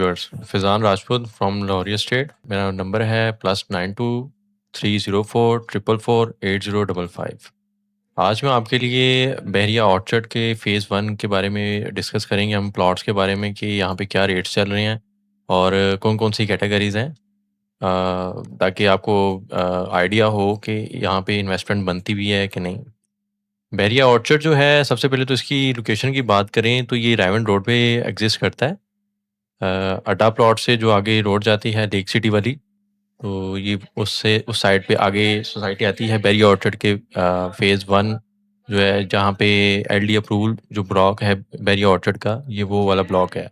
Viewers, Fizan Rajput from Lahore state. मेरा number है +92 304 444 8055। आज मैं आपके लिए बहरिया ऑर्चर्ड के फ़ेज़ 1 के बारे में डिस्कस करेंगे हम प्लॉट्स के बारे में कि यहाँ पे क्या रेट्स चल रहे हैं और कौन-कौन सी कैटेगरीज़ हैं, ताकि आपको आइडिया हो कि यहाँ पे इन्वेस्टमेंट बनती भी है कि नहीं। बहरिया ऑर्चर्ड जो है, सबसे पहले तो इसकी लोकेशन की बात करें तो ये रायवन रोड पे एग्ज़िस्ट करता है। अड्डा प्लॉट से जो आगे रोड जाती है लेक सिटी वाली, तो ये उससे उस साइड पे आगे सोसाइटी आती है बेरी ऑर्चर्ड के फ़ेज़ 1 जो है, जहाँ पे एलडी अप्रूवल जो ब्लॉक है बेरी ऑर्चर्ड का, ये वो वाला ब्लॉक है।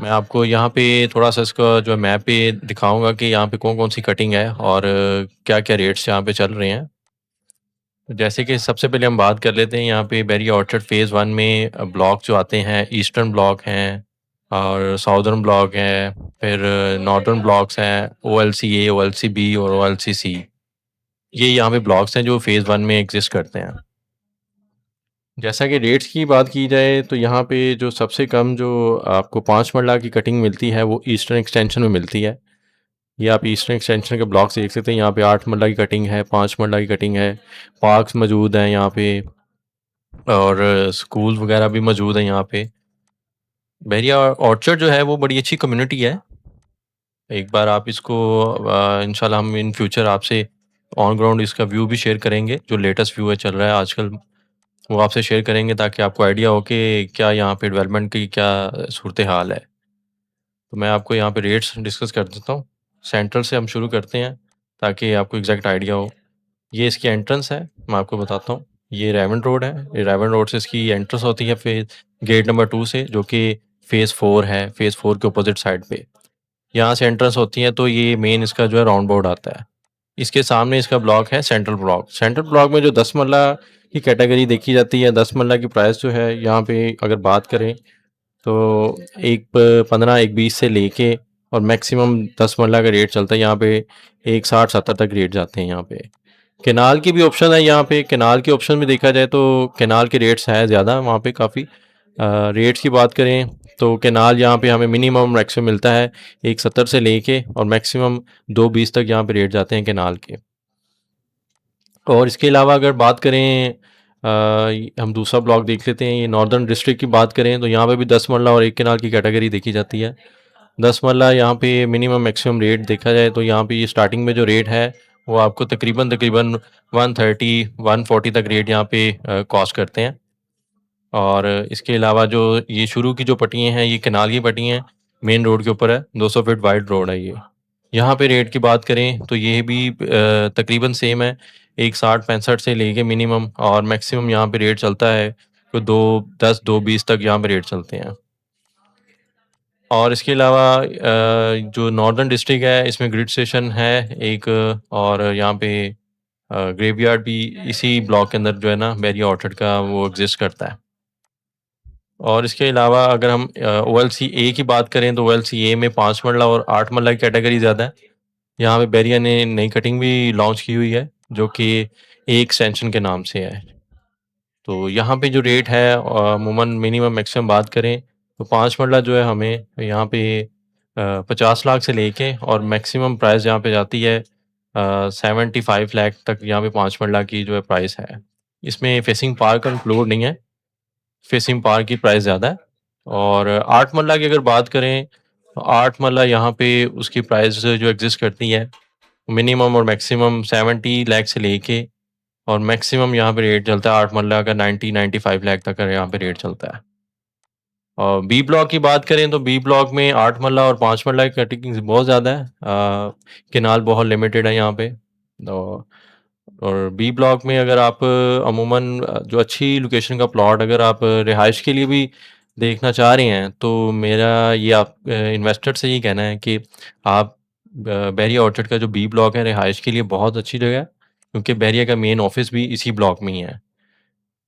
मैं आपको यहाँ पे थोड़ा-सा इसका जो है मैप पे दिखाऊँगा कि यहाँ पे कौन-कौन सी कटिंग है और क्या-क्या रेट्स यहाँ पे चल रहे हैं। तो जैसे कि सबसे पहले हम बात कर लेते हैं यहाँ पे बेरी ऑर्चर्ड फ़ेज़ 1 में ब्लॉक जो आते हैं, ईस्टर्न ब्लॉक हैं और साउदर्न ब्लॉक हैं, फिर नॉर्दर्न ब्लॉक्स हैं, ओएलसी-ए, ओएलसी-बी और ओएलसी-सी। ये यहाँ पे ब्लॉक्स हैं जो फ़ेज़ 1 में एग्ज़िस्ट करते हैं। जैसा कि रेट्स की बात की जाए तो यहाँ पे जो सबसे कम जो आपको 5 मरला की कटिंग मिलती है वो ईस्टर्न एक्सटेंशन में मिलती है। ये आप ईस्टर्न एक्सटेंशन के ब्लॉक्स देख सकते हैं, यहाँ पे 8 मरला की कटिंग है, 5 मरला की कटिंग है, पार्क्स मौजूद हैं यहाँ पे और स्कूल वगैरह भी मौजूद हैं यहाँ पे। बहरिया ऑर्चर्ड जो है वो बड़ी अच्छी कम्युनिटी है। एक बार आप इसको इंशाल्लाह हम इन फ्यूचर आपसे ऑन ग्राउंड इसका व्यू भी शेयर करेंगे, जो लेटेस्ट व्यू है चल रहा है आजकल, वो आपसे शेयर करेंगे ताकि आपको आइडिया हो कि क्या यहाँ पे डेवलपमेंट की क्या सूरत हाल है। तो मैं आपको यहाँ पे रेट्स डिस्कस कर देता हूँ। सेंट्रल से हम शुरू करते हैं ताकि आपको एग्जैक्ट आइडिया हो। ये इसकी एंट्रेंस है, मैं आपको बताता हूँ। ये रेवन रोड है, ये रेवन रोड से इसकी एंट्रेंस होती है फेज गेट नंबर 2 से, जो कि फ़ेज़ 4 है, फ़ेज़ 4 के अपोज़िट साइड पे। यहाँ से एंट्रेंस होती है तो ये मेन इसका जो है राउंड अबाउट आता है। इसके सामने इसका ब्लॉक है सेंट्रल ब्लॉक। सेंट्रल ब्लॉक में जो 10 मरला की कैटेगरी देखी जाती है, 10 मरला की प्राइस जो है यहाँ पे अगर बात करें तो एक 15 एक 20 से लेके और मैक्सिमम 10 मरला का रेट चलता है यहाँ पे, एक 60-70 तक रेट जाते हैं यहाँ पे। केनाल की भी ऑप्शन है यहाँ पे, केनाल के ऑप्शन में देखा जाए तो केनाल के रेट्स हैं ज़्यादा वहाँ पे काफ़ी। रेट्स की बात करें तो केनाल यहाँ पे हमें मिनिमम मैक्सिमम मिलता है 170 से लेके और मैक्सिमम 220 तक यहाँ पे रेट जाते हैं केनाल के। और इसके अलावा अगर बात करें हम दूसरा ब्लॉक देख लेते हैं, ये नॉर्दर्न डिस्ट्रिक्ट की बात करें तो यहाँ पे भी 10 मरला और एक केनाल की कैटेगरी देखी जाती है। 10 मरला यहाँ पे मिनिमम मैक्सिमम रेट देखा जाए तो यहाँ पे ये स्टार्टिंग में जो रेट है वो आपको तकरीबन 130 140 तक रेट यहाँ पे कॉस्ट करते हैं। और इसके अलावा जो ये शुरू की जो पट्टियाँ हैं, ये केनाल की पट्टियाँ हैं, मेन रोड के ऊपर है, 200 फीट वाइड रोड है ये। यहाँ पे रेट की बात करें तो ये भी तकरीबन सेम है, एक 60-65 से लेके मिनिमम और मैक्सिमम यहाँ पे रेट चलता है तो 210 220 तक यहाँ पे रेट चलते हैं। और इसके अलावा जो नॉर्दर्न डिस्ट्रिक्ट है इसमें ग्रिड स्टेशन है एक, और यहाँ पे ग्रेवयार्ड भी इसी ब्लॉक के अंदर जो है ना बैरिया ऑर्चर्ड का वो एग्जिस्ट करता है। और इसके अलावा अगर हम ओएलसी-ए की बात करें तो ओएलसी-ए में 5 मरला और 8 मरला की कैटेगरी ज़्यादा है। यहाँ पे बैरिया ने नई कटिंग भी लॉन्च की हुई है जो कि ए एक्सटेंशन के नाम से है। तो यहाँ पे जो रेट है अमूमन मिनिमम मैक्सिमम बात करें तो 5 मरला जो है हमें यहाँ पे 50 लाख से लेके और मैक्सिमम प्राइस यहाँ पे जाती है 75 लाख तक, यहाँ पे 5 मरला की जो है प्राइस है। इसमें फेसिंग पार्क इंक्लूड नहीं है, फेसिंग पार्क की प्राइस ज़्यादा है। और 8 मरला की अगर बात करें तो 8 मरला यहाँ पे उसकी प्राइस जो एग्जिस्ट करती है मिनिमम और मैक्सिमम 70 लाख से लेके और मैक्सिमम यहाँ पे रेट चलता है 8 मरला का 90-95 लाख तक का यहाँ पे रेट चलता है। और बी ब्लॉक की बात करें तो बी ब्लॉक में 8 मरला और 5 मरला की कटिंग बहुत ज़्यादा है। केनाल बहुत लिमिटेड है यहाँ पे। तो और बी ब्लॉक में अगर आप अमूमन जो अच्छी लोकेशन का प्लॉट अगर आप रिहाइश के लिए भी देखना चाह रहे हैं तो मेरा ये आप इन्वेस्टर से ये कहना है कि आप बैरिया ऑर्चर्ड का जो बी ब्लॉक है रिहाइश के लिए बहुत अच्छी जगह है, क्योंकि बैरिया का मेन ऑफिस भी इसी ब्लॉक में ही है।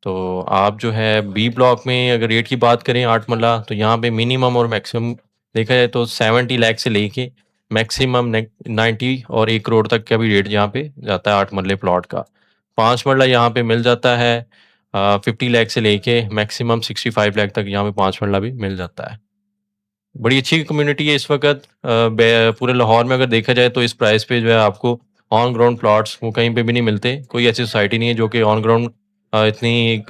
तो आप जो है बी ब्लॉक में अगर रेट की बात करें 8 मरला तो यहाँ पे मिनिमम और मैक्सिमम देखा जाए तो 70 लाख से लेके मैक्सिमम 90 और 1 करोड़ तक का भी रेट यहाँ पे जाता है 8 मरले प्लॉट का। 5 मरला यहाँ पे मिल जाता है 50 लाख से लेके मैक्सिमम 65 लाख तक यहाँ पे 5 मरला भी मिल जाता है। बड़ी अच्छी कम्युनिटी है इस वक़्त पूरे लाहौर में अगर देखा जाए तो इस प्राइस पे जो है आपको ऑन ग्राउंड प्लॉट्स वो कहीं पे भी नहीं मिलते। कोई ऐसी सोसाइटी नहीं है जो कि ऑन ग्राउंड इतनी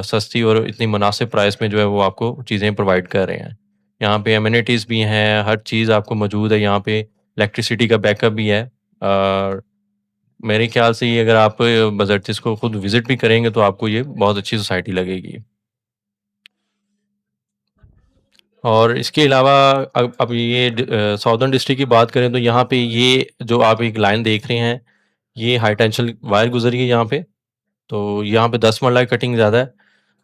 सस्ती और इतनी मुनासिब प्राइस में जो है वो आपको चीज़ें प्रोवाइड कर रहे हैं। यहाँ पे एमिनिटीज़ भी हैं, हर चीज़ आपको मौजूद है यहाँ पे, इलेक्ट्रिसिटी का बैकअप भी है। मेरे ख़्याल से ये अगर आप बज़ारतिस इसको खुद विज़िट भी करेंगे तो आपको ये बहुत अच्छी सोसाइटी लगेगी। और इसके अलावा अब ये साउदर्न डिस्ट्रिक्ट की बात करें तो यहाँ पे ये जो आप एक लाइन देख रहे हैं, ये हाई टेंशन वायर गुज़री है यहाँ पे। तो यहाँ पे 10 मरला की कटिंग ज़्यादा है।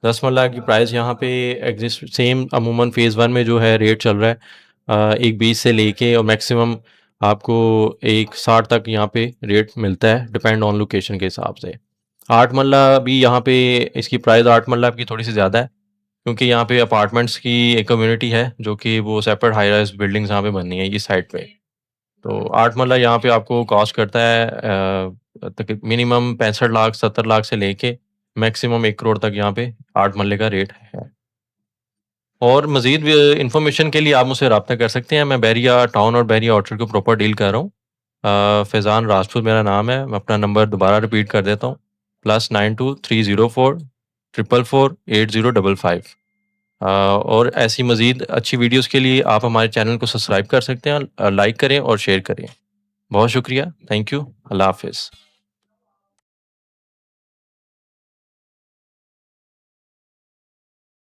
10 मरला की प्राइस यहाँ पे एग्ज़िस्ट सेम अमूमन फ़ेज़ 1 में जो है रेट चल रहा है एक 20 से लेके और मैक्सिमम आपको एक 60 तक यहाँ पे रेट मिलता है, डिपेंड ऑन लोकेशन के हिसाब से। 8 मरला भी यहाँ पे इसकी प्राइस 8 मरला की थोड़ी-सी ज़्यादा है। क्योंकि यहाँ पे अपार्टमेंट्स की एक कम्युनिटी है, जो कि वो सेपरेट हाई राइज़ बिल्डिंग्स यहाँ पे बननी है इस साइड पे। तो 8 मरला यहाँ पे आपको कॉस्ट करता है तक मिनिमम 65 लाख 70 लाख से लेके मैक्सिमम 1 करोड़ तक यहाँ पे 8 मरले का रेट है। और मज़ीद इन्फॉर्मेशन के लिए आप मुझसे राब्ता कर सकते हैं। मैं बहरिया टाउन और बहरिया आउटलेट को प्रॉपर डील कर रहा हूँ। फैज़ान राजपूत मेरा नाम है। मैं अपना नंबर दोबारा रिपीट कर देता हूँ +92 304 444 8055। और ऐसी मज़ीद अच्छी वीडियोज़ के लिए आप हमारे चैनल को सब्सक्राइब कर सकते हैं, लाइक करें और शेयर करें। बहुत शुक्रिया, थैंक यू, अल्लाह हाफ़िज़।